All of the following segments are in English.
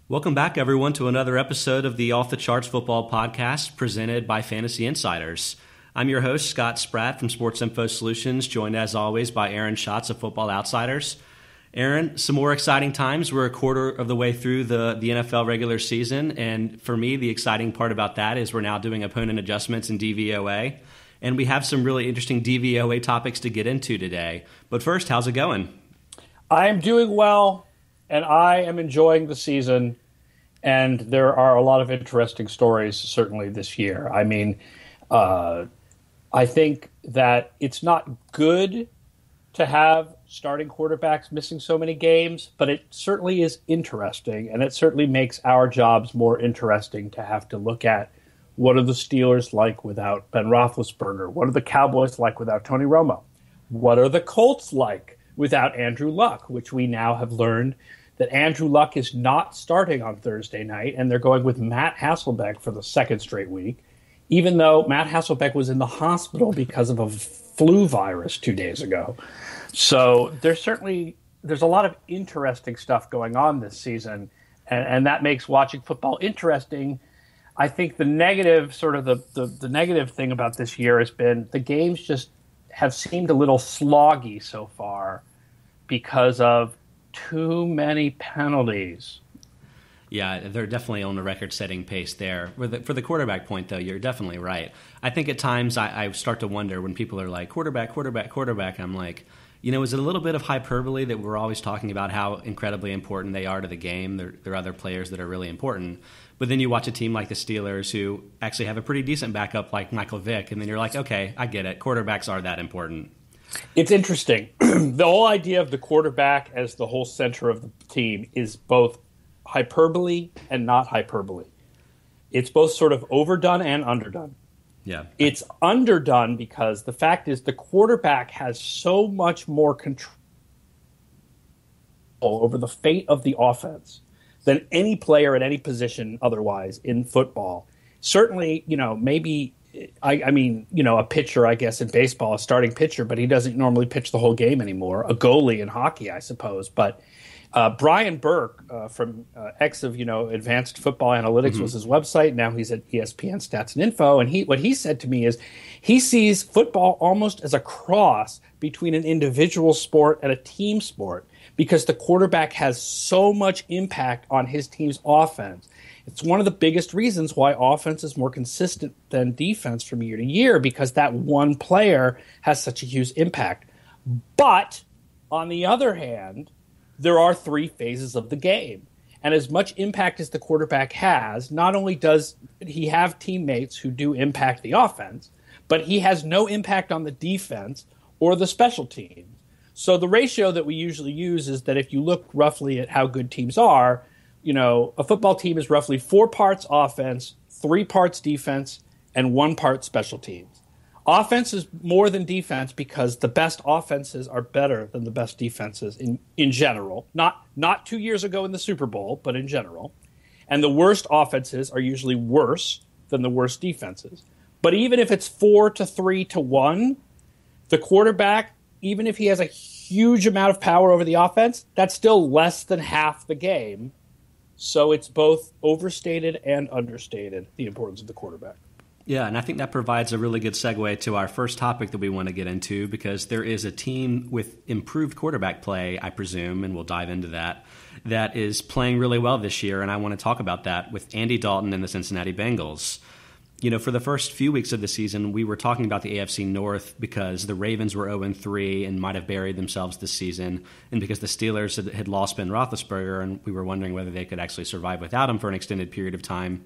Welcome back, everyone, to another episode of the Off the Charts Football Podcast presented by Fantasy Insiders. I'm your host, Spratt from Sports Info Solutions, joined as always by Schatz of Football Outsiders. Aaron, some more exciting times. We're a quarter of the way through the NFL regular season, and for me, the exciting part about that is we're now doing opponent adjustments in DVOA, and we have some really interesting DVOA topics to get into today. But first, how's it going? I'm doing well, and I am enjoying the season, and there are a lot of interesting stories certainly this year. I mean, I think that it's not good to have starting quarterbacks missing so many games, but it certainly is interesting, and it certainly makes our jobs more interesting to have to look at what are the Steelers like without Ben Roethlisberger? What are the Cowboys like without Tony Romo? What are the Colts like without Andrew Luck, which we now have learned that Andrew Luck is not starting on Thursday night, and they're going with Matt Hasselbeck for the second straight week, even though Matt Hasselbeck was in the hospital because of a flu virus 2 days ago. So there's a lot of interesting stuff going on this season, and that makes watching football interesting. I think the negative, the negative thing about this year has been the games just have seemed a little sloggy so far because of too many penalties. Yeah, they're definitely on a record-setting pace there. For the quarterback point, though, you're definitely right. I think at times I start to wonder when people are like, quarterback, I'm like, is it a little bit of hyperbole that we're always talking about how incredibly important they are to the game? There are other players that are really important. But then you watch a team like the Steelers who actually have a pretty decent backup like Michael Vick, and then you're like, okay, I get it. Quarterbacks are that important. It's interesting. The whole idea of the quarterback as the whole center of the team is both hyperbole and not hyperbole. It's both sort of overdone and underdone. Yeah. It's underdone because the fact is the quarterback has so much more control over the fate of the offense than any player at any position otherwise in football. Certainly, maybe a pitcher, I guess, in baseball, a starting pitcher, but he doesn't normally pitch the whole game anymore. A goalie in hockey, I suppose. But Brian Burke from X of Advanced Football Analytics was his website. Now he's at ESPN Stats and Info, and what he said to me is he sees football almost as a cross between an individual sport and a team sport because the quarterback has so much impact on his team's offense. It's one of the biggest reasons why offense is more consistent than defense from year to year because that one player has such a huge impact. But on the other hand, there are three phases of the game. And as much impact as the quarterback has, not only does he have teammates who do impact the offense, but he has no impact on the defense or the special teams. So the ratio that we usually use is that if you look roughly at how good teams are, a football team is roughly 4 parts offense, 3 parts defense, and 1 part special teams. Offense is more than defense because the best offenses are better than the best defenses in general. Not 2 years ago in the Super Bowl, but in general. And the worst offenses are usually worse than the worst defenses. But even if it's 4-3-1, the quarterback, even if he has a huge amount of power over the offense, that's still less than half the game. So it's both overstated and understated, the importance of the quarterback. Yeah, and I think that provides a really good segue to our first topic that we want to get into because there is a team with improved quarterback play, I presume, and we'll dive into that is playing really well this year, and I want to talk about that with Andy Dalton and the Cincinnati Bengals. For the first few weeks of the season, we were talking about the AFC North because the Ravens were 0-3 and might have buried themselves this season, and because the Steelers had lost Ben Roethlisberger, and we were wondering whether they could actually survive without him for an extended period of time.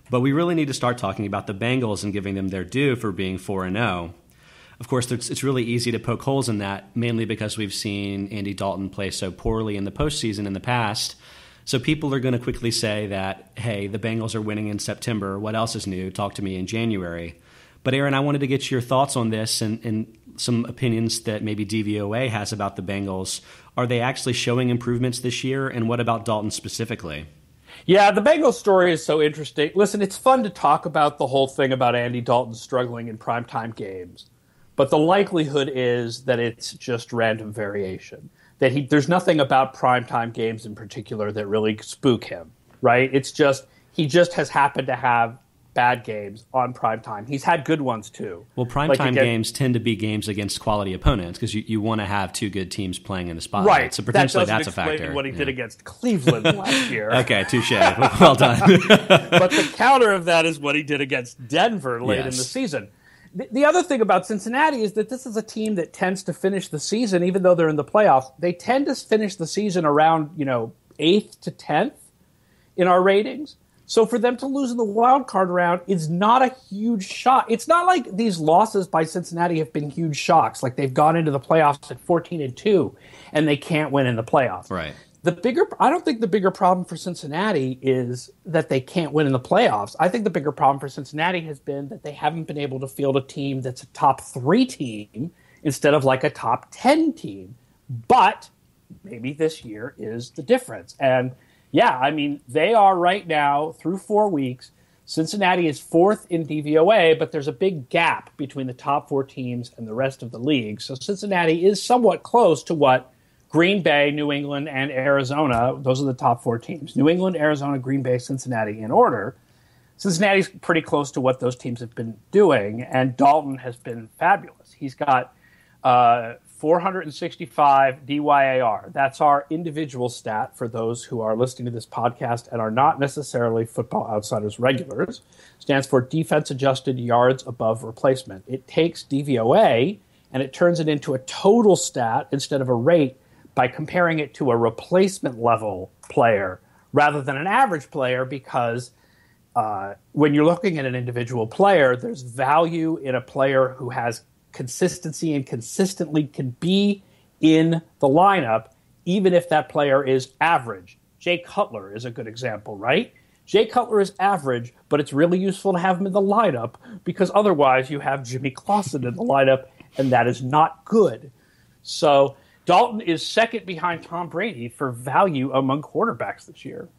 But we really need to start talking about the Bengals and giving them their due for being 4-0. Of course, it's really easy to poke holes in that, mainly because we've seen Andy Dalton play so poorly in the postseason in the past. So people are going to quickly say that, hey, the Bengals are winning in September. What else is new? Talk to me in January. But Aaron, I wanted to get your thoughts on this and some opinions that maybe DVOA has about the Bengals. Are they actually showing improvements this year? And what about Dalton specifically? Yeah, the Bengals story is so interesting. Listen, it's fun to talk about the whole thing about Andy Dalton struggling in primetime games. But the likelihood is that it's just random variation. That there's nothing about primetime games in particular that really spook him. right? It's just he just has happened to have bad games on primetime. He's had good ones too. Well, primetime games tend to be games against quality opponents because you want to have two good teams playing in the spotlight. Right. So potentially that's a explain factor. What he did against Cleveland last year. Okay, touche. Well done. But the counter of that is what he did against Denver late in the season. The other thing about Cincinnati is that this is a team that tends to finish the season, even though they're in the playoffs, they tend to finish the season around 8th to 10th in our ratings. So for them to lose in the wild card round is not a huge shock. It's not like these losses by Cincinnati have been huge shocks, like they've gone into the playoffs at 14-2 and they can't win in the playoffs. Right. I don't think the bigger problem for Cincinnati is that they can't win in the playoffs. I think the bigger problem for Cincinnati has been that they haven't been able to field a team that's a top 3 team instead of like a top 10 team. But maybe this year is the difference. And yeah, I mean, they are right now, through 4 weeks, Cincinnati is 4th in DVOA, but there's a big gap between the top 4 teams and the rest of the league. So Cincinnati is somewhat close to what Green Bay, New England, and Arizona, those are the top 4 teams. New England, Arizona, Green Bay, Cincinnati in order. Cincinnati's pretty close to what those teams have been doing, and Dalton has been fabulous. He's got 465 DYAR. That's our individual stat for those who are listening to this podcast and are not necessarily Football Outsiders regulars. Stands for Defense Adjusted Yards Above Replacement. It takes DVOA and it turns it into a total stat instead of a rate by comparing it to a replacement level player rather than an average player, because when you're looking at an individual player, there's value in a player who has consistency and consistently can be in the lineup, even if that player is average. Jay Cutler is a good example, right? Jay Cutler is average, but it's really useful to have him in the lineup because otherwise you have Jimmy Clausen in the lineup, and that is not good. So Dalton is second behind Tom Brady for value among quarterbacks this year.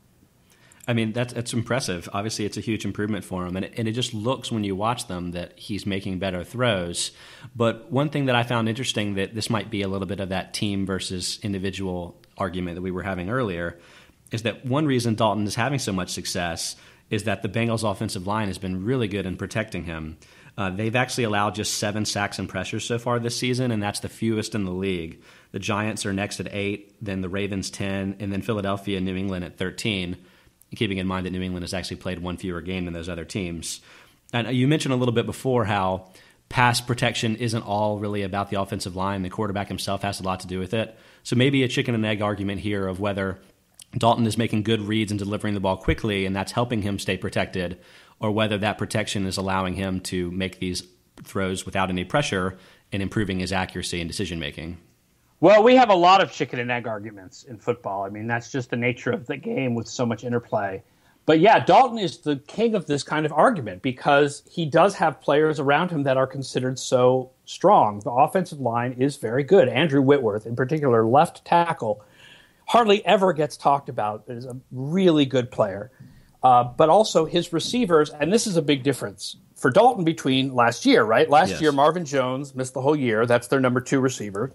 I mean, that's impressive. Obviously, it's a huge improvement for him, and it just looks when you watch them that he's making better throws. But one thing that I found interesting, that this might be a little bit of that team versus individual argument that we were having earlier, is that one reason Dalton is having so much success is that the Bengals' offensive line has been really good in protecting him. They've actually allowed just 7 sacks and pressures so far this season, and that's the fewest in the league. The Giants are next at 8, then the Ravens 10, and then Philadelphia and New England at 13. Keeping in mind that New England has actually played one fewer game than those other teams. And you mentioned a little bit before how pass protection isn't all really about the offensive line. The quarterback himself has a lot to do with it. So maybe a chicken and egg argument here of whether Dalton is making good reads and delivering the ball quickly, and that's helping him stay protected, or whether that protection is allowing him to make these throws without any pressure and improving his accuracy and decision-making. Well, we have a lot of chicken and egg arguments in football. I mean, that's just the nature of the game with so much interplay. But yeah, Dalton is the king of this kind of argument because he does have players around him that are considered so strong. The offensive line is very good. Andrew Whitworth, in particular, left tackle, hardly ever gets talked about. Is a really good player. But also his receivers, and this is a big difference for Dalton between last year, right? Last year, Marvin Jones missed the whole year. That's their number 2 receiver.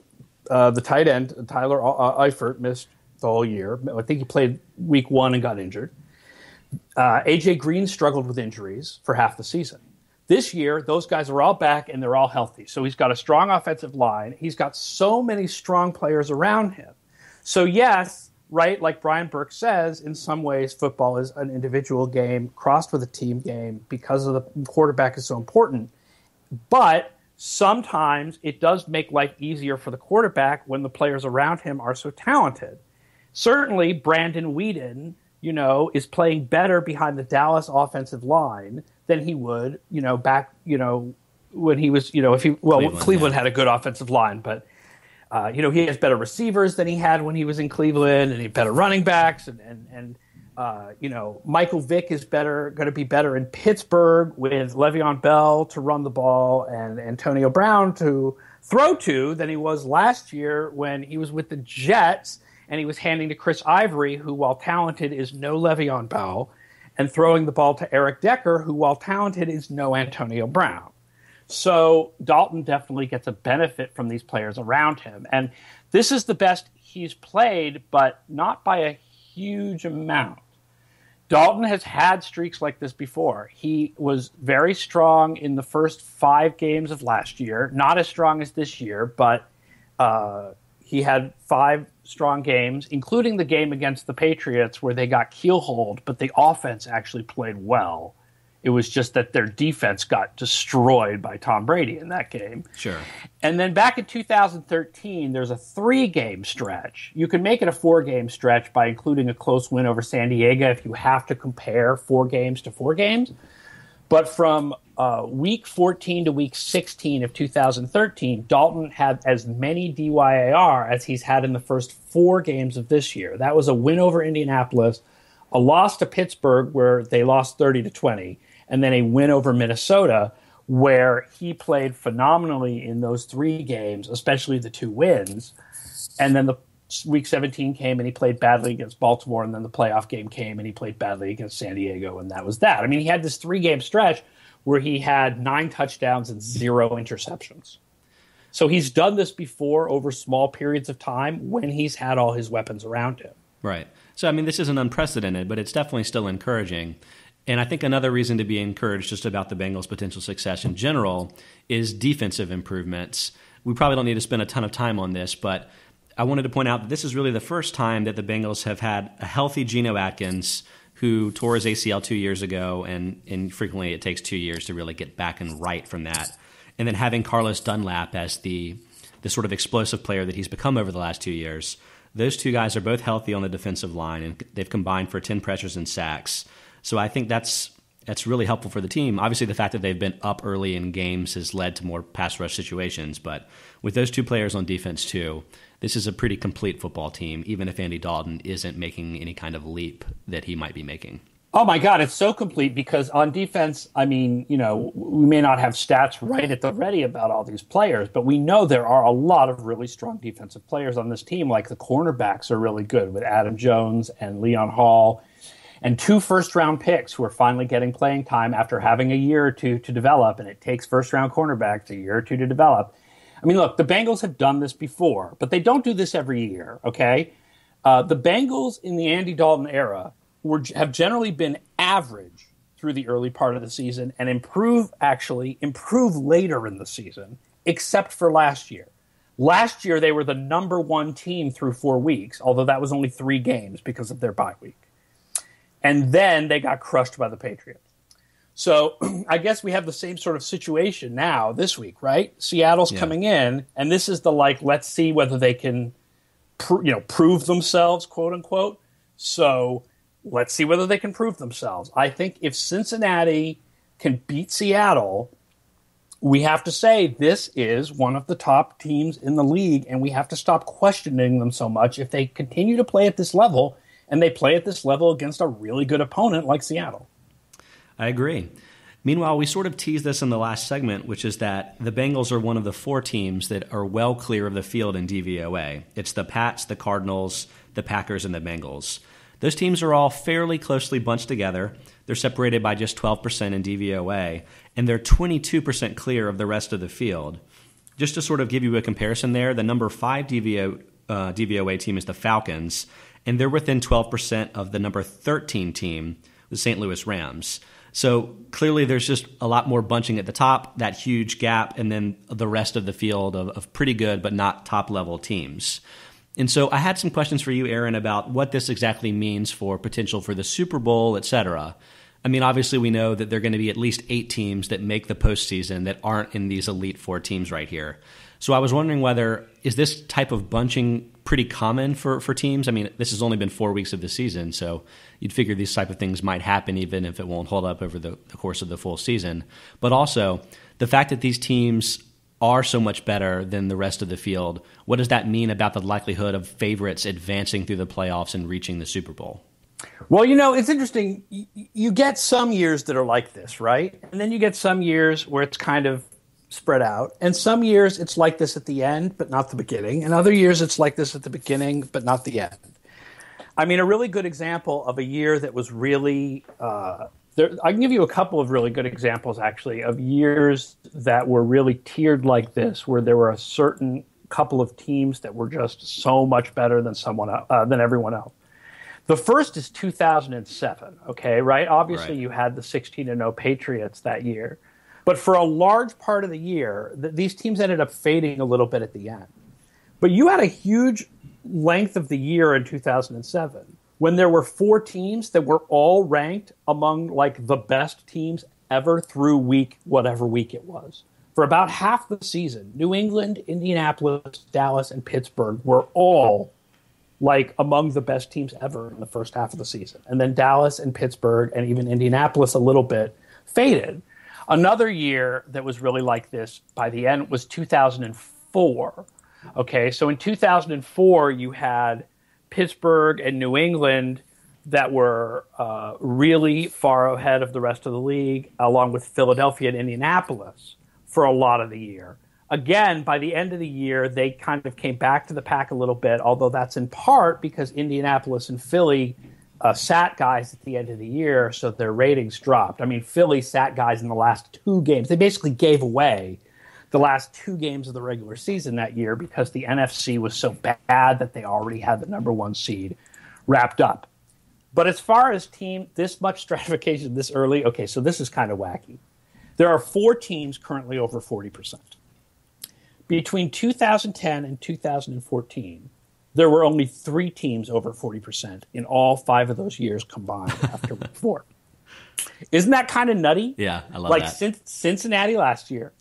The tight end, Tyler Eifert, missed the whole year. I think he played week 1 and got injured. A.J. Green struggled with injuries for half the season. This year, those guys are all back and they're all healthy. So he's got a strong offensive line. He's got so many strong players around him. So yes, right, like Brian Burke says, in some ways football is an individual game crossed with a team game because of the quarterback is so important. But sometimes it does make life easier for the quarterback when the players around him are so talented. Certainly, Brandon Weeden, is playing better behind the Dallas offensive line than he would, back, when he was, Cleveland had a good offensive line, but, he has better receivers than he had when he was in Cleveland, and he had better running backs, and Michael Vick is going to be better in Pittsburgh with Le'Veon Bell to run the ball and Antonio Brown to throw to than he was last year when he was with the Jets and he was handing to Chris Ivory, who, while talented, is no Le'Veon Bell, and throwing the ball to Eric Decker, who, while talented, is no Antonio Brown. So Dalton definitely gets a benefit from these players around him. And this is the best he's played, but not by a huge amount. Dalton has had streaks like this before. He was very strong in the first 5 games of last year, not as strong as this year, but he had 5 strong games, including the game against the Patriots where they got keelhauled, but the offense actually played well. It was just that their defense got destroyed by Tom Brady in that game. Sure. And then back in 2013, there's a 3-game stretch. You can make it a 4-game stretch by including a close win over San Diego if you have to compare 4 games to 4 games. But from week 14 to week 16 of 2013, Dalton had as many DYAR as he's had in the first 4 games of this year. That was a win over Indianapolis, a loss to Pittsburgh where they lost 30-20, and then a win over Minnesota where he played phenomenally in those 3 games, especially the 2 wins. And then the week 17 came and he played badly against Baltimore, and then the playoff game came and he played badly against San Diego, and that was that. I mean, he had this 3-game stretch where he had 9 touchdowns and 0 interceptions. So he's done this before over small periods of time when he's had all his weapons around him. Right. So, I mean, this isn't unprecedented, but it's definitely still encouraging. And I think another reason to be encouraged just about the Bengals' potential success in general is defensive improvements. We probably don't need to spend a ton of time on this, but I wanted to point out that this is really the first time that the Bengals have had a healthy Geno Atkins who tore his ACL 2 years ago, and frequently it takes 2 years to really get back and right from that. And then having Carlos Dunlap as the sort of explosive player that he's become over the last 2 years. Those 2 guys are both healthy on the defensive line, and they've combined for 10 pressures and sacks. So I think that's really helpful for the team. Obviously, the fact that they've been up early in games has led to more pass rush situations. But with those 2 players on defense too, this is a pretty complete football team, even if Andy Dalton isn't making any kind of leap that he might be making. Oh, my God, it's so complete because on defense, I mean, you know, we may not have stats right at the ready about all these players, but we know there are a lot of really strong defensive players on this team. Like the cornerbacks are really good with Adam Jones and Leon Hall, and 2 first-round picks who are finally getting playing time after having a year or 2 to develop, and it takes first-round cornerbacks a year or 2 to develop. I mean, look, the Bengals have done this before, but they don't do this every year, okay? The Bengals in the Andy Dalton era have generally been average through the early part of the season and improve later in the season, except for last year. Last year, they were the number 1 team through 4 weeks, although that was only 3 games because of their bye week. And then they got crushed by the Patriots. So I guess we have the same sort of situation now this week, right? Seattle's coming in, and this is the let's see whether they can prove themselves, quote unquote. So let's see whether they can prove themselves. I think if Cincinnati can beat Seattle, we have to say this is one of the top teams in the league, and we have to stop questioning them so much if they continue to play at this level, and they play at this level against a really good opponent like Seattle. I agree. Meanwhile, we sort of teased this in the last segment, which is that the Bengals are one of the 4 teams that are well clear of the field in DVOA. It's the Pats, the Cardinals, the Packers, and the Bengals. Those teams are all fairly closely bunched together. They're separated by just 12% in DVOA, and they're 22% clear of the rest of the field. Just to sort of give you a comparison there, the number 5 DVOA team is the Falcons, and they're within 12% of the number 13 team, the St. Louis Rams. So clearly there's just a lot more bunching at the top, that huge gap, and then the rest of the field of pretty good but not top-level teams. And so I had some questions for you, Aaron, about what this exactly means for potential for the Super Bowl, et cetera. I mean, obviously we know that there are going to be at least 8 teams that make the postseason that aren't in these Elite 4 teams right here. So I was wondering is this type of bunching pretty common for teams? I mean, this has only been 4 weeks of the season, so you'd figure these type of things might happen even if it won't hold up over the course of the full season. But also, the fact that these teams are so much better than the rest of the field, what does that mean about the likelihood of favorites advancing through the playoffs and reaching the Super Bowl? Well, it's interesting. You get some years that are like this, right? And then you get some years where it's kind of spread out. And some years it's like this at the end, but not the beginning. And other years it's like this at the beginning, but not the end. I mean, a really good example of a year that was really I can give you a couple of really good examples, actually, of years that were really tiered like this, where there were a certain couple of teams that were just so much better than everyone else. The first is 2007, okay, right? Obviously, Right. you had the 16-0 Patriots that year. But for a large part of the year, these teams ended up fading a little bit at the end. But you had a huge length of the year in 2007 when there were 4 teams that were all ranked among like the best teams ever through whatever week it was. For about half the season, New England, Indianapolis, Dallas, and Pittsburgh were all like among the best teams ever in the first half of the season. And then Dallas and Pittsburgh and even Indianapolis a little bit faded. Another year that was really like this by the end was 2004. Okay, so in 2004, you had Pittsburgh and New England that were really far ahead of the rest of the league, along with Philadelphia and Indianapolis for a lot of the year. Again, by the end of the year, they kind of came back to the pack a little bit, although that's in part because Indianapolis and Philly sat guys at the end of the year, so their ratings dropped. I mean, Philly sat guys in the last 2 games. They basically gave away the last 2 games of the regular season that year because the NFC was so bad that they already had the number 1 seed wrapped up. But as far as this much stratification this early, okay, so this is kind of wacky. There are 4 teams currently over 40%. Between 2010 and 2014, there were only 3 teams over 40% in all 5 of those years combined after week 4. Isn't that kind of nutty? Yeah, I love that. Like Cincinnati last year,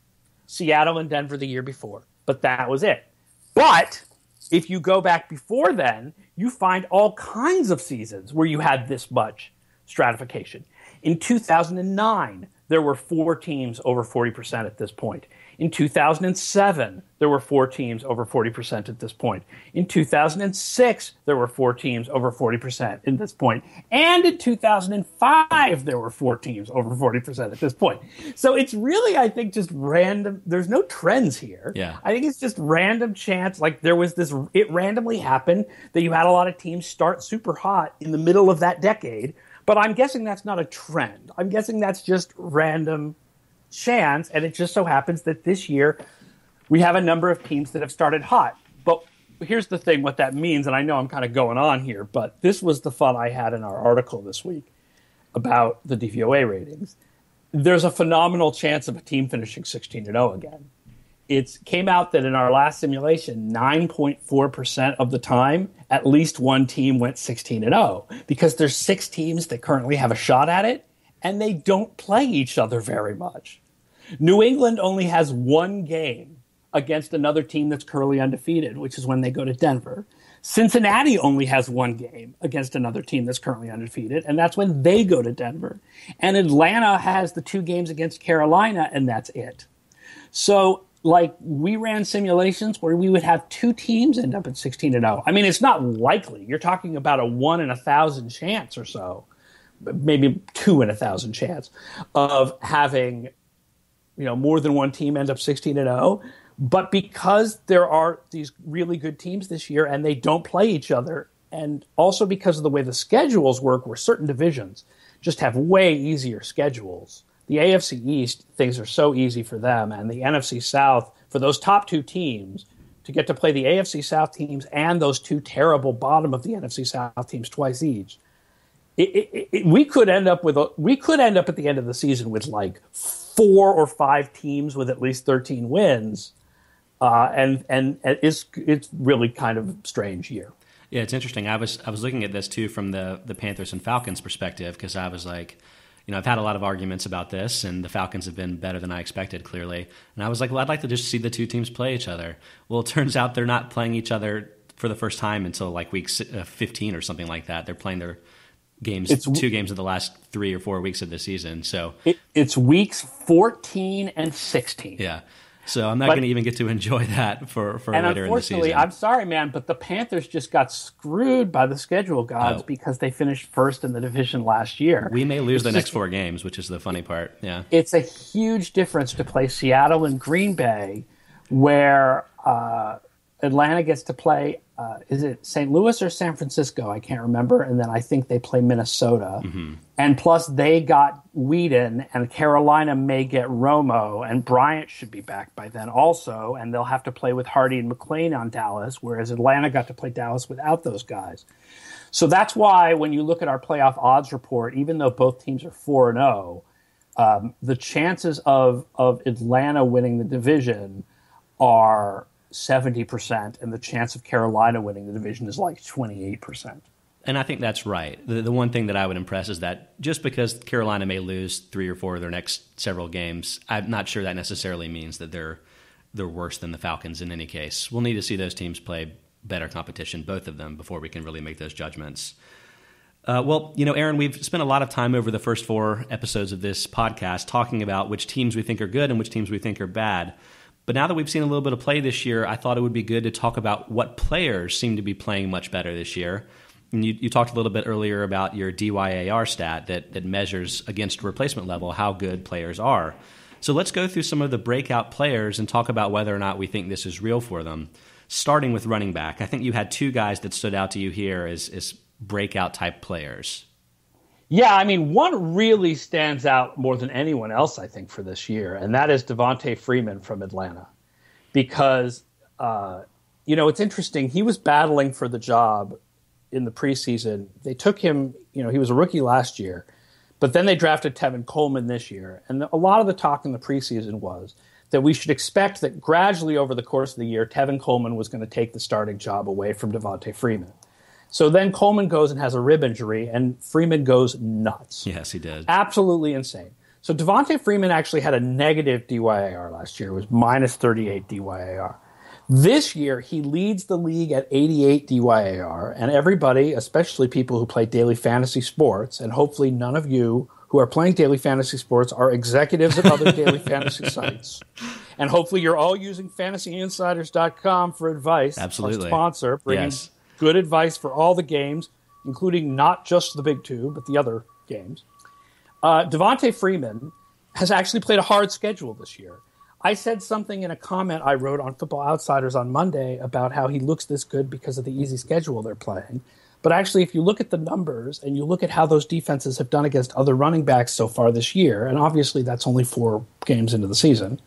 Seattle and Denver the year before, but that was it. But if you go back before then, you find all kinds of seasons where you had this much stratification. In 2009, there were 4 teams over 40% at this point. In 2007, there were 4 teams over 40% at this point. In 2006, there were 4 teams over 40% at this point. And in 2005, there were 4 teams over 40% at this point. So it's really, I think, just random. There's no trends here. Yeah. I think it's just random chance. Like there was this, it randomly happened that you had a lot of teams start super hot in the middle of that decade. But I'm guessing that's not a trend. I'm guessing that's just random chance, and it just so happens that this year we have a number of teams that have started hot. But here's the thing, what that means, and I know I'm kind of going on here, but this was the fun I had in our article this week about the DVOA ratings. There's a phenomenal chance of a team finishing 16-0 again. It came out that in our last simulation, 9.4% of the time, at least one team went 16-0 because there's 6 teams that currently have a shot at it, and they don't play each other very much. New England only has 1 game against another team that's currently undefeated, which is when they go to Denver. Cincinnati only has 1 game against another team that's currently undefeated, and that's when they go to Denver. And Atlanta has the 2 games against Carolina, and that's it. So, like, we ran simulations where we would have 2 teams end up at 16-0. I mean, it's not likely. You're talking about a 1 in 1,000 chance or so, maybe 2 in 1,000 chance of having, more than 1 team end up 16-0. But because there are these really good teams this year and they don't play each other, and also because of the way the schedules work, where certain divisions just have way easier schedules. The AFC East, things are so easy for them, and the NFC South, for those top 2 teams, to get to play the AFC South teams and those 2 terrible bottom of the NFC South teams twice each, we could end up at the end of the season with like 4 or 5 teams with at least 13 wins, and it's really kind of a strange year. Yeah, it's interesting. I was looking at this too from the Panthers and Falcons perspective, because I was like, I've had a lot of arguments about this, and the Falcons have been better than I expected, clearly. And I was like, well, I'd like to just see the 2 teams play each other. Well, it turns out they're not playing each other for the first time until like week 15 or something like that. They're playing their games, 2 games of the last 3 or 4 weeks of the season. So it's weeks 14 and 16. Yeah. So I'm not going to even get to enjoy that for later in the season. And unfortunately, I'm sorry, man, but the Panthers just got screwed by the schedule gods because they finished first in the division last year. We may lose the next 4 games, which is the funny part. Yeah, it's a huge difference to play Seattle and Green Bay, where Atlanta gets to play, is it St. Louis or San Francisco? I can't remember. And then I think they play Minnesota. Mm-hmm. And plus they got Whedon, and Carolina may get Romo, and Bryant should be back by then also. And they'll have to play with Hardy and McClain on Dallas, whereas Atlanta got to play Dallas without those guys. So that's why when you look at our playoff odds report, even though both teams are 4-0, the chances of Atlanta winning the division are 70%, and the chance of Carolina winning the division is like 28%. And I think that's right. The one thing that I would impress is that just because Carolina may lose 3 or 4 of their next several games, I'm not sure that necessarily means that they're worse than the Falcons in any case. We'll need to see those teams play better competition, both of them, before we can really make those judgments. Well, Aaron, we've spent a lot of time over the first 4 episodes of this podcast talking about which teams we think are good and which teams we think are bad. But now that we've seen a little bit of play this year, I thought it would be good to talk about what players seem to be playing much better this year. And you talked a little bit earlier about your DYAR stat that measures against replacement level how good players are. So let's go through some of the breakout players and talk about whether or not we think this is real for them. Starting with running back, I think you had 2 guys that stood out to you here as breakout type players. Yeah, I mean, one really stands out more than anyone else, I think, for this year, and that is Devonta Freeman from Atlanta. Because, it's interesting. He was battling for the job in the preseason. They took him, he was a rookie last year, but then they drafted Tevin Coleman this year. And a lot of the talk in the preseason was that we should expect that gradually over the course of the year, Tevin Coleman was going to take the starting job away from Devonta Freeman. So then Coleman goes and has a rib injury, and Freeman goes nuts. Yes, he did. Absolutely insane. So Devonta Freeman actually had a negative DYAR last year. It was minus 38 DYAR. This year, he leads the league at 88 DYAR, and everybody, especially people who play daily fantasy sports, and hopefully none of you who are playing daily fantasy sports are executives at other daily fantasy sites. And hopefully you're all using fantasyinsiders.com for advice. Absolutely. Our sponsor, bringing good advice for all the games, including not just the big 2, but the other games. Devonta Freeman has actually played a hard schedule this year. I said something in a comment I wrote on Football Outsiders on Monday about how he looks this good because of the easy schedule they're playing. But actually, if you look at the numbers and you look at how those defenses have done against other running backs so far this year, and obviously that's only 4 games into the season,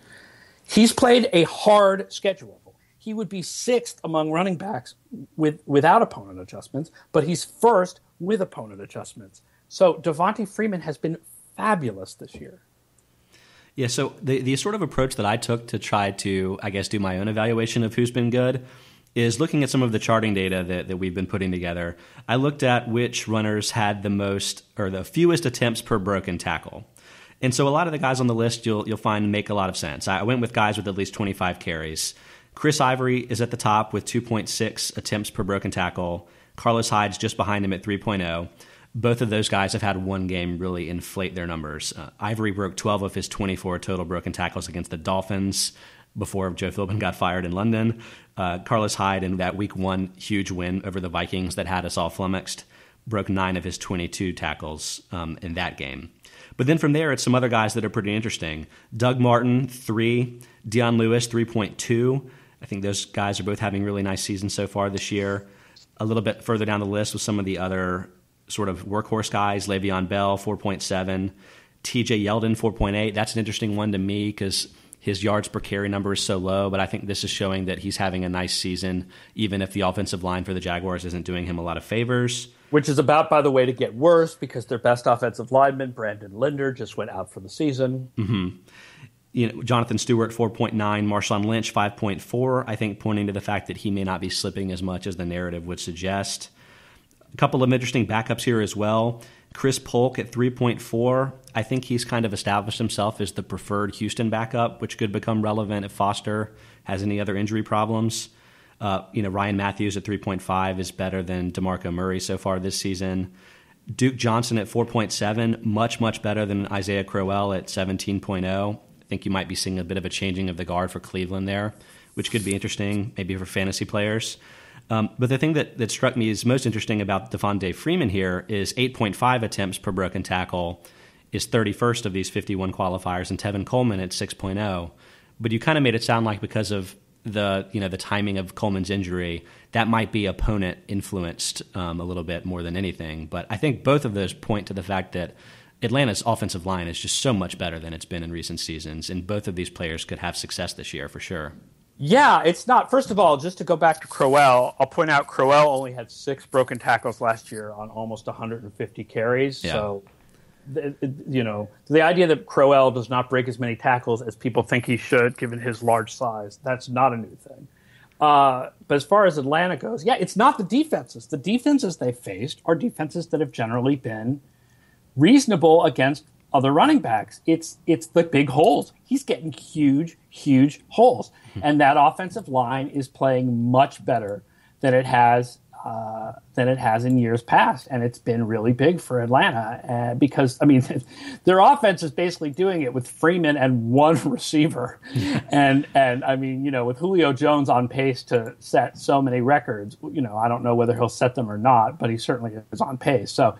he's played a hard schedule. He would be 6th among running backs without opponent adjustments, but he's 1st with opponent adjustments. So Devonta Freeman has been fabulous this year. Yeah, so the sort of approach that I took to try to, I guess, do my own evaluation of who's been good is looking at some of the charting data that we've been putting together. I looked at which runners had the most or the fewest attempts per broken tackle. And so a lot of the guys on the list you'll find make a lot of sense. I went with guys with at least 25 carries. Chris Ivory is at the top with 2.6 attempts per broken tackle. Carlos Hyde's just behind him at 3.0. Both of those guys have had one game really inflate their numbers. Ivory broke 12 of his 24 total broken tackles against the Dolphins before Joe Philbin got fired in London. Carlos Hyde, in that Week 1 huge win over the Vikings that had us all flummoxed, broke 9 of his 22 tackles in that game. But then from there, it's some other guys that are pretty interesting. Doug Martin, 3. Dion Lewis, 3.2. I think those guys are both having really nice seasons so far this year. A little bit further down the list with some of the other sort of workhorse guys, Le'Veon Bell, 4.7. TJ Yeldon, 4.8. That's an interesting one to me because his yards per carry number is so low, but I think this is showing that he's having a nice season, even if the offensive line for the Jaguars isn't doing him a lot of favors. Which is about, by the way, to get worse because their best offensive lineman, Brandon Linder, just went out for the season. Mm-hmm. Jonathan Stewart, 4.9. Marshawn Lynch, 5.4. I think pointing to the fact that he may not be slipping as much as the narrative would suggest. A couple of interesting backups here as well. Chris Polk at 3.4. I think he's kind of established himself as the preferred Houston backup, which could become relevant if Foster has any other injury problems. Ryan Matthews at 3.5 is better than DeMarco Murray so far this season. Duke Johnson at 4.7, much, much better than Isaiah Crowell at 17.0. I think you might be seeing a bit of a changing of the guard for Cleveland there, which could be interesting, maybe for fantasy players. But the thing that struck me as most interesting about Devonta Freeman here is 8.5 attempts per broken tackle is 31st of these 51 qualifiers, and Tevin Coleman at 6.0. But you kind of made it sound like because of the timing of Coleman's injury, that might be opponent influenced a little bit more than anything. But I think both of those point to the fact that Atlanta's offensive line is just so much better than it's been in recent seasons, and both of these players could have success this year for sure. Yeah, it's not. First of all, just to go back to Crowell, I'll point out Crowell only had 6 broken tackles last year on almost 150 carries. Yeah. So, the idea that Crowell does not break as many tackles as people think he should, given his large size, that's not a new thing. But as far as Atlanta goes, yeah, it's not the defenses. The defenses they faced are defenses that have generally been reasonable against other running backs. It's the big holes. He's getting huge holes. And that offensive line is playing much better than it has in years past. And it's been really big for Atlanta because, I mean, their offense is basically doing it with Freeman and one receiver. And I mean, with Julio Jones on pace to set so many records, I don't know whether he'll set them or not, but he certainly is on pace. So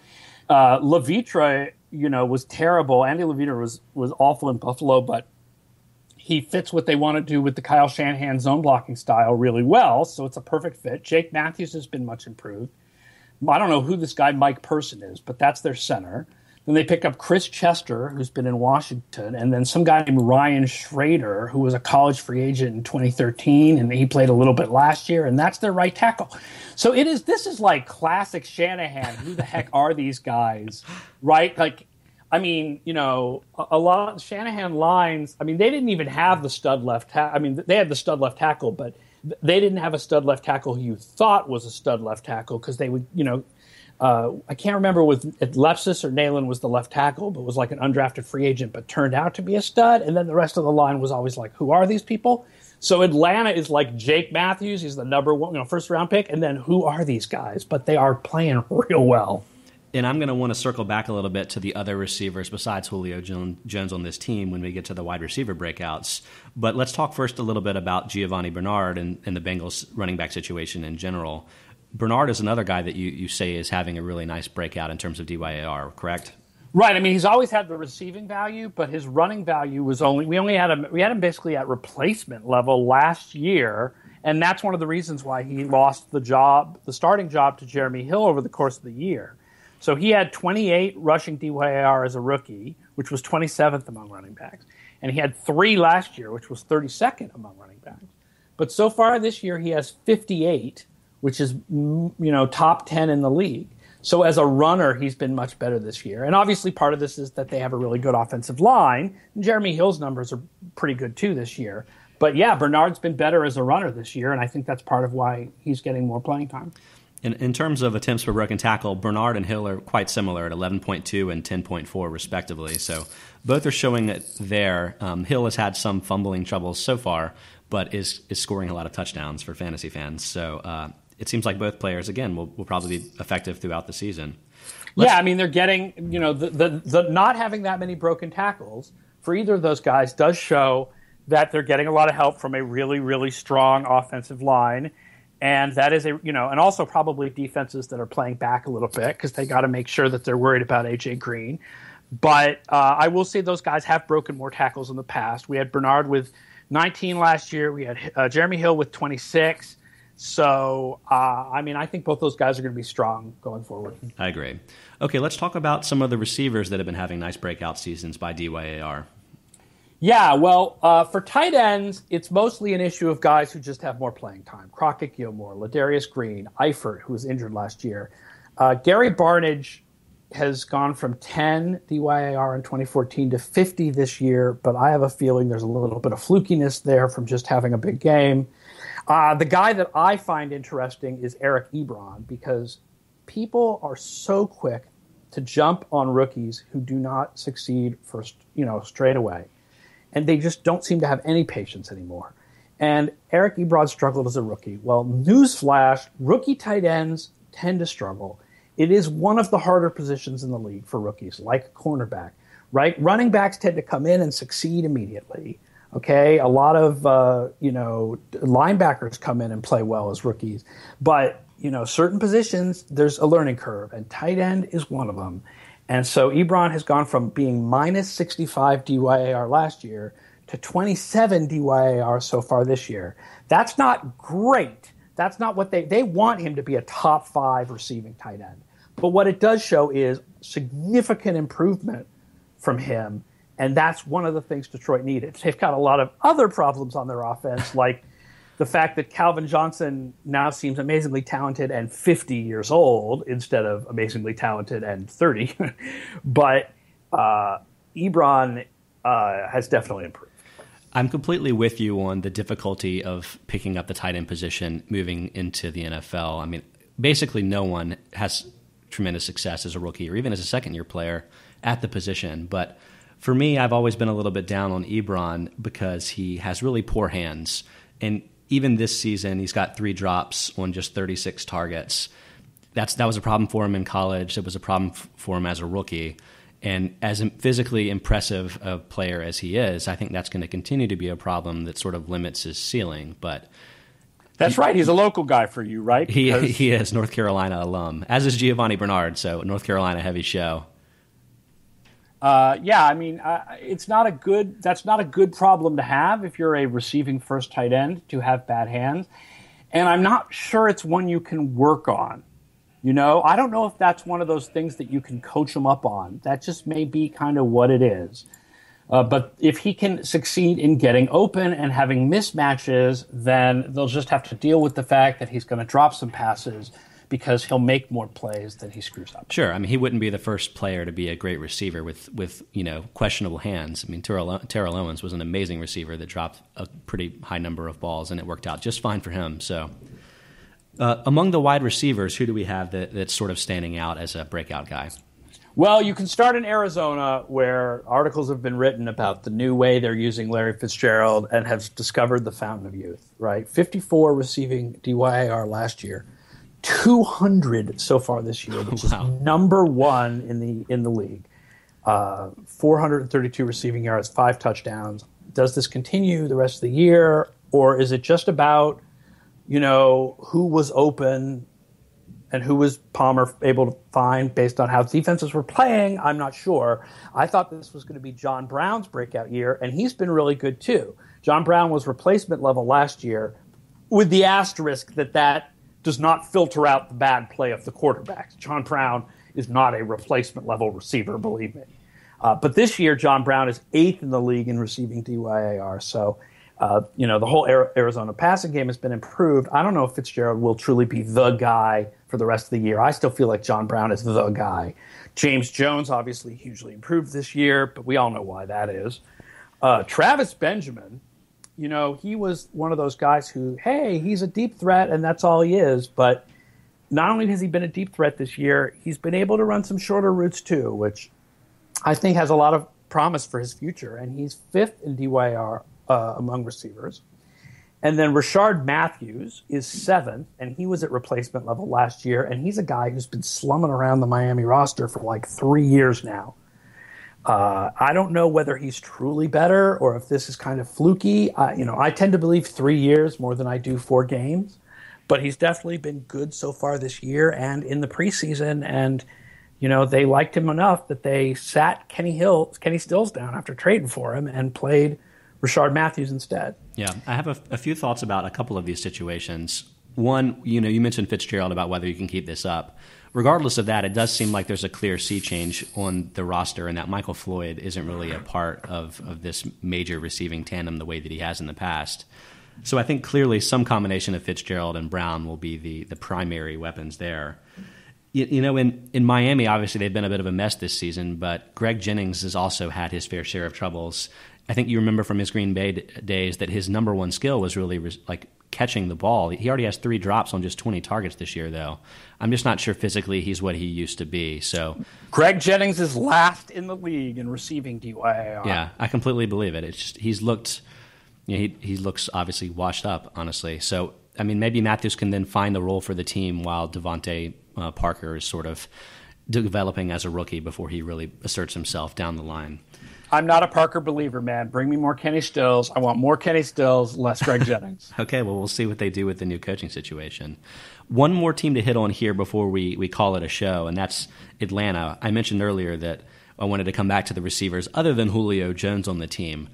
Levitre, was terrible. Andy Levitre was awful in Buffalo, but he fits what they want to do with the Kyle Shanahan zone blocking style really well, so it's a perfect fit. Jake Matthews has been much improved. I don't know who this guy Mike Person is, but that's their center. Then they pick up Chris Chester, who's been in Washington, and then some guy named Ryan Schrader, who was a college free agent in 2013, and he played a little bit last year, and that's their right tackle. So this is like classic Shanahan. Who the heck are these guys, right? Like, I mean, a lot of Shanahan lines, I mean, they didn't even have the stud left tackle. I mean, they had the stud left tackle, but they didn't have a stud left tackle who you thought was a stud left tackle because they would, I can't remember if Lepsis or Nalen was the left tackle, but was like an undrafted free agent, but turned out to be a stud. And then the rest of the line was always like, who are these people? So Atlanta is like Jake Matthews. He's the number one, first round pick. And then who are these guys? But they are playing real well. And I'm going to want to circle back a little bit to the other receivers besides Julio Jones on this team when we get to the wide receiver breakouts. But let's talk first a little bit about Giovanni Bernard and the Bengals running back situation in general. Bernard is another guy that you say is having a really nice breakout in terms of DYAR, correct? Right. I mean, he's always had the receiving value, but his running value was we had him basically at replacement level last year. And that's one of the reasons why he lost the starting job to Jeremy Hill over the course of the year. So he had 28 rushing DYAR as a rookie, which was 27th among running backs. And he had 3 last year, which was 32nd among running backs. But so far this year, he has 58, which is, top 10 in the league. So as a runner, he's been much better this year. And obviously part of this is that they have a really good offensive line. And Jeremy Hill's numbers are pretty good too this year. But yeah, Bernard's been better as a runner this year, and I think that's part of why he's getting more playing time. In terms of attempts per broken tackle, Bernard and Hill are quite similar at 11.2 and 10.4 respectively. So both are showing it there. Hill has had some fumbling troubles so far, but is scoring a lot of touchdowns for fantasy fans. So it seems like both players, again, will probably be effective throughout the season. I mean, they're getting, the not having that many broken tackles for either of those guys does show that they're getting a lot of help from a really, really strong offensive line. And that is and also probably defenses that are playing back a little bit because they got to make sure that they're worried about A.J. Green. But I will say those guys have broken more tackles in the past. We had Bernard with 19 last year. We had Jeremy Hill with 26. So, I think both those guys are going to be strong going forward. I agree. Okay, let's talk about some of the receivers that have been having nice breakout seasons by DYAR. Yeah, well, for tight ends, it's mostly an issue of guys who just have more playing time. Crockett Gilmore, Ladarius Green, Eifert, who was injured last year. Gary Barnidge has gone from 10 DYAR in 2014 to 50 this year, but I have a feeling there's a little bit of flukiness there from just having a big game. The guy that I find interesting is Eric Ebron because people are so quick to jump on rookies who do not succeed first, straight away. And they just don't seem to have any patience anymore. And Eric Ebron struggled as a rookie. Well, newsflash, rookie tight ends tend to struggle. It is one of the harder positions in the league for rookies, like cornerback, right? Running backs tend to come in and succeed immediately, okay? A lot of, linebackers come in and play well as rookies. But, certain positions, there's a learning curve, and tight end is one of them. And so Ebron has gone from being minus 65 DYAR last year to 27 DYAR so far this year. That's not great. That's not what they want him to be a top 5 receiving tight end. But what it does show is significant improvement from him. And that's one of the things Detroit needed. They've got a lot of other problems on their offense, like the fact that Calvin Johnson now seems amazingly talented and 50 years old instead of amazingly talented and 30. But Ebron has definitely improved. I'm completely with you on the difficulty of picking up the tight end position moving into the NFL. I mean, basically no one has tremendous success as a rookie or even as a second-year player at the position. But for me, I've always been a little bit down on Ebron because he has really poor hands. And even this season, he's got 3 drops on just 36 targets. That was a problem for him in college. It was a problem for him as a rookie. And as physically impressive a player as he is, I think that's going to continue to be a problem that sort of limits his ceiling. But that's right. He's a local guy for you, right? He is North Carolina alum, as is Giovanni Bernard. So North Carolina heavy show. Yeah, I mean, that's not a good problem to have if you're a receiving first tight end, to have bad hands. And I'm not sure it's one you can work on. You know, I don't know if that's one of those things that you can coach him up on. That just may be kind of what it is. But if he can succeed in getting open and having mismatches, then they'll just have to deal with the fact that he's going to drop some passes because he'll make more plays than he screws up. Sure. I mean, he wouldn't be the first player to be a great receiver with questionable hands. I mean, Terrell Owens was an amazing receiver that dropped a pretty high number of balls, and it worked out just fine for him. So among the wide receivers, who do we have that's sort of standing out as a breakout guy? Well, you can start in Arizona, where articles have been written about the new way they're using Larry Fitzgerald and have discovered the fountain of youth, right? 54 receiving DYAR last year, 200 so far this year, which is number 1 in the league. 432 receiving yards, 5 touchdowns. Does this continue the rest of the year, or is it just about, who was open and who was Palmer able to find based on how defenses were playing? I'm not sure. I thought this was going to be John Brown's breakout year, and he's been really good too. John Brown was replacement level last year, with the asterisk that does not filter out the bad play of the quarterbacks. John Brown is not a replacement level receiver, believe me. But this year, John Brown is 8th in the league in receiving DYAR. So, the whole Arizona passing game has been improved. I don't know if Fitzgerald will truly be the guy for the rest of the year. I still feel like John Brown is the guy. James Jones obviously hugely improved this year, but we all know why that is. Travis Benjamin, he was one of those guys who, hey, he's a deep threat and that's all he is. But not only has he been a deep threat this year, he's been able to run some shorter routes too, which I think has a lot of promise for his future. And he's 5th in DYAR among receivers. And then Rashard Matthews is 7th, and he was at replacement level last year, and he's a guy who's been slumming around the Miami roster for like 3 years now. I don't know whether he's truly better or if this is kind of fluky. I tend to believe 3 years more than I do 4 games, but he's definitely been good so far this year and in the preseason. And they liked him enough that they sat Kenny Stills down after trading for him and played Rashard Matthews instead. Yeah, I have a few thoughts about a couple of these situations. One, you mentioned Fitzgerald about whether you can keep this up. Regardless of that, it does seem like there's a clear sea change on the roster and that Michael Floyd isn't really a part of this major receiving tandem the way that he has in the past. So I think clearly some combination of Fitzgerald and Brown will be the primary weapons there. In Miami, obviously they've been a bit of a mess this season, but Greg Jennings has also had his fair share of troubles. I think you remember from his Green Bay days that his number one skill was really catching the ball. He already has 3 drops on just 20 targets this year, though. I'm just not sure physically he's what he used to be. So Greg Jennings is last in the league in receiving DYAR. Yeah, I completely believe it. It's just he looks obviously washed up, honestly. So I mean, maybe Matthews can then find the role for the team while Devontae Parker is sort of developing as a rookie before he really asserts himself down the line. I'm not a Parker believer, man. Bring me more Kenny Stills. I want more Kenny Stills, less Greg Jennings. Okay, well, we'll see what they do with the new coaching situation. One more team to hit on here before we call it a show, and that's Atlanta. I mentioned earlier that I wanted to come back to the receivers other than Julio Jones on the team.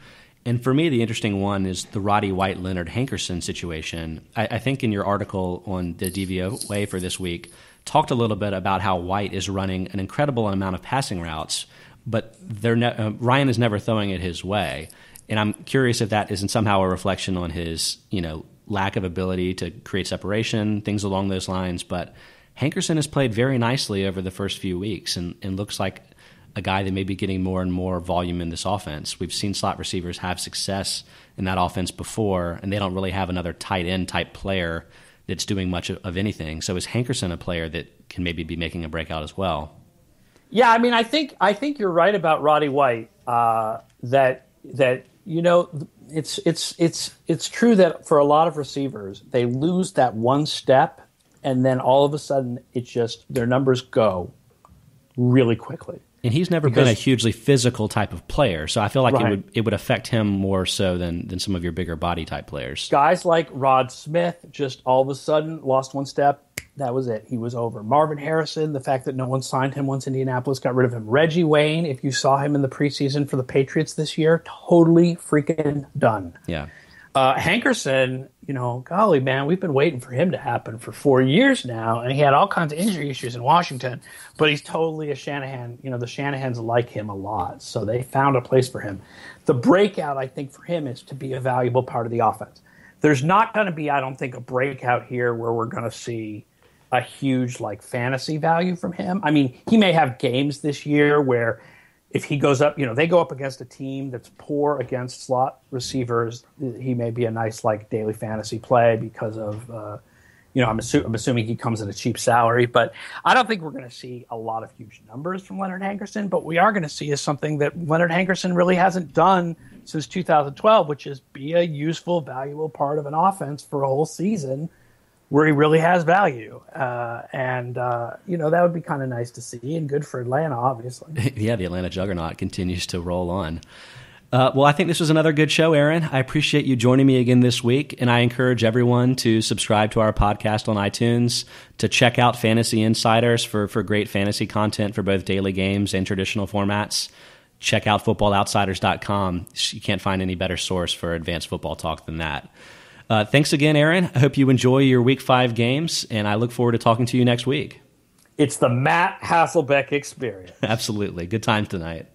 And for me, the interesting one is the Roddy White-Leonard Hankerson situation. I think in your article on the DVOA for this week, talked a little bit about how White is running an incredible amount of passing routes, but Ryan is never throwing it his way. And I'm curious if that isn't somehow a reflection on his, lack of ability to create separation, things along those lines. But Hankerson has played very nicely over the first few weeks and looks like a guy that may be getting more and more volume in this offense. We've seen slot receivers have success in that offense before, and they don't really have another tight end type player that's doing much of anything. So is Hankerson a player that can maybe be making a breakout as well? Yeah, I mean, I think you're right about Roddy White. That you know, it's true that for a lot of receivers, they lose that one step, and then all of a sudden, it's just their numbers go really quickly. And he's never been a hugely physical type of player, so I feel like it would affect him more so than some of your bigger body type players. Guys like Rod Smith just all of a sudden lost one step. That was it. He was over. Marvin Harrison, the fact that no one signed him once Indianapolis got rid of him. Reggie Wayne, if you saw him in the preseason for the Patriots this year, totally freaking done. Yeah. Hankerson, you know, golly, man, we've been waiting for him to happen for 4 years now, and he had all kinds of injury issues in Washington, but he's totally a Shanahan. You know, the Shanahans like him a lot, so they found a place for him. The breakout, I think, for him is to be a valuable part of the offense. There's not going to be, I don't think, a breakout here where we're going to see a huge, like, fantasy value from him. I mean, he may have games this year where if he goes up, you know, they go up against a team that's poor against slot receivers, he may be a nice, like, daily fantasy play because of, you know, I'm assuming he comes at a cheap salary. But I don't think we're going to see a lot of huge numbers from Leonard Hankerson. But we are going to see is something that Leonard Hankerson really hasn't done since 2012, which is be a useful, valuable part of an offense for a whole season where he really has value. You know, that would be kind of nice to see and good for Atlanta, obviously. Yeah, the Atlanta juggernaut continues to roll on. Well, I think this was another good show, Aaron. I appreciate you joining me again this week, and I encourage everyone to subscribe to our podcast on iTunes, to check out Fantasy Insiders for great fantasy content for both daily games and traditional formats. Check out footballoutsiders.com. You can't find any better source for advanced football talk than that. Thanks again, Aaron. I hope you enjoy your Week 5 games, and I look forward to talking to you next week. It's the Matt Hasselbeck experience. Absolutely. Good times tonight.